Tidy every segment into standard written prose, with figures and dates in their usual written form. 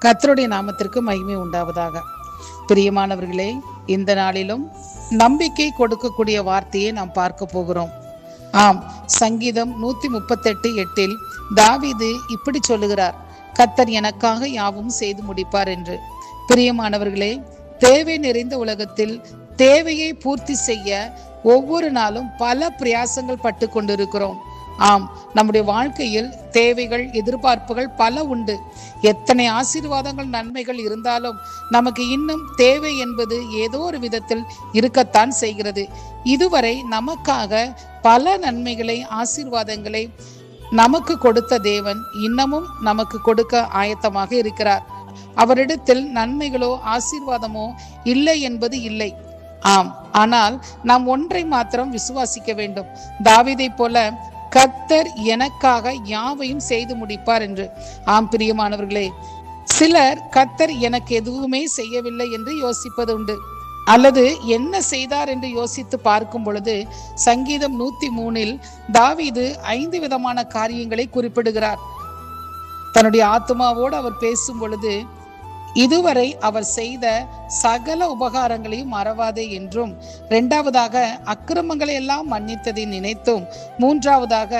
கர்த்தருடைய நாமத்திற்கு மகிமை உண்டாவதாக. பிரியமானவர்களே, இந்த நாளிலும் நம்பிக்கை கொடுக்கக்கூடிய வார்த்தையை நாம் பார்க்க போகிறோம். ஆம், சங்கீதம் 138:8 தாவீது இப்படி சொல்லுகிறார், கர்த்தர் எனக்காக யாவும் செய்து முடிப்பார் என்று. பிரியமானவர்களே, தேவை நிறைந்த உலகத்தில் தேவையை பூர்த்தி செய்ய ஒவ்வொரு நாளும் பல பிரயாசங்கள் பட்டு கொண்டிருக்கிறோம். ஆம், நம்முடைய வாழ்க்கையில் தேவைகள், எதிர்பார்ப்புகள் பல உண்டு. எத்தனை ஆசீர்வாதங்கள், நன்மைகள் இருந்தாலும் நமக்கு இன்னும் தேவை என்பது ஏதோ ஒரு விதத்தில் இருக்கத்தான் செய்கிறது. இதுவரை நமக்காக பல நன்மைகளை, ஆசீர்வாதங்களை நமக்கு கொடுத்த தேவன் இன்னமும் நமக்கு கொடுக்க ஆயத்தமாக இருக்கிறார். அவரிடத்தில் நன்மைகளோ ஆசீர்வாதமோ இல்லை என்பது இல்லை. ஆம், ஆனால் நாம் ஒன்றை மாத்திரம் விசுவாசிக்க வேண்டும். தாவீதை போல கர்த்தர் எனக்காக யாவையும் செய்து முடிப்பார் என்று. ஆம் பிரியமானவர்களே, சிலர் கர்த்தர் எனக்கு எதுவுமே செய்யவில்லை என்று யோசிப்பது உண்டு, அல்லது என்ன செய்தார் என்று யோசித்து பார்க்கும் பொழுது சங்கீதம் 103 தாவீது 5 விதமான காரியங்களை குறிப்பிடுகிறார். தன்னுடைய ஆத்துமாவோடு அவர் பேசும் பொழுது, இதுவரை அவர் செய்த சகல உபகாரங்களையும் மறவாதே என்றும், இரண்டாவதாக அக்கிரமங்களை எல்லாம் மன்னித்ததை நினைத்தும், மூன்றாவதாக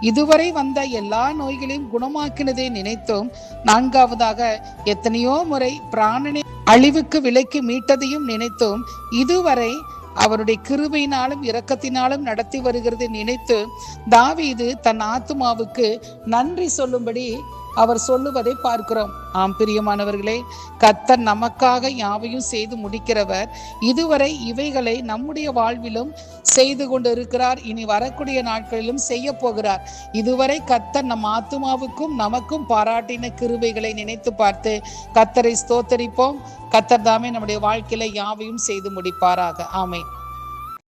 இதுவரை வந்த எல்லா நோய்களையும் குணமாக்கினதை நினைத்தும், நான்காவதாக எத்தனையோ முறை பிராணனை அழிவுக்கு விலைக்கு மீட்டதையும் நினைத்தும், இதுவரை அவருடைய கிருபையினாலும் இரக்கத்தினாலும் நடத்தி வருகிறதை நினைத்து தாவீது தன் ஆத்துமாவுக்கு நன்றி சொல்லும்படி அவர் சொல்லுவதை பார்க்கிறோம். ஆம் பிரியமானவர்களே, கர்த்தர் நமக்காக யாவையும் செய்து முடிக்கிறவர். இதுவரை இவைகளை நம்முடைய வாழ்விலும் செய்து கொண்டிருக்கிறார், இனி வரக்கூடிய நாட்களிலும் செய்ய போகிறார். இதுவரை கர்த்தர் நம் ஆத்துமாவுக்கும் நமக்கும் பாராட்டின கிருபைகளை நினைத்து பார்த்து கர்த்தரை ஸ்தோத்தரிப்போம். கர்த்தர் தாமே நம்முடைய வாழ்க்கையில யாவையும் செய்து முடிப்பாராக. ஆமென்.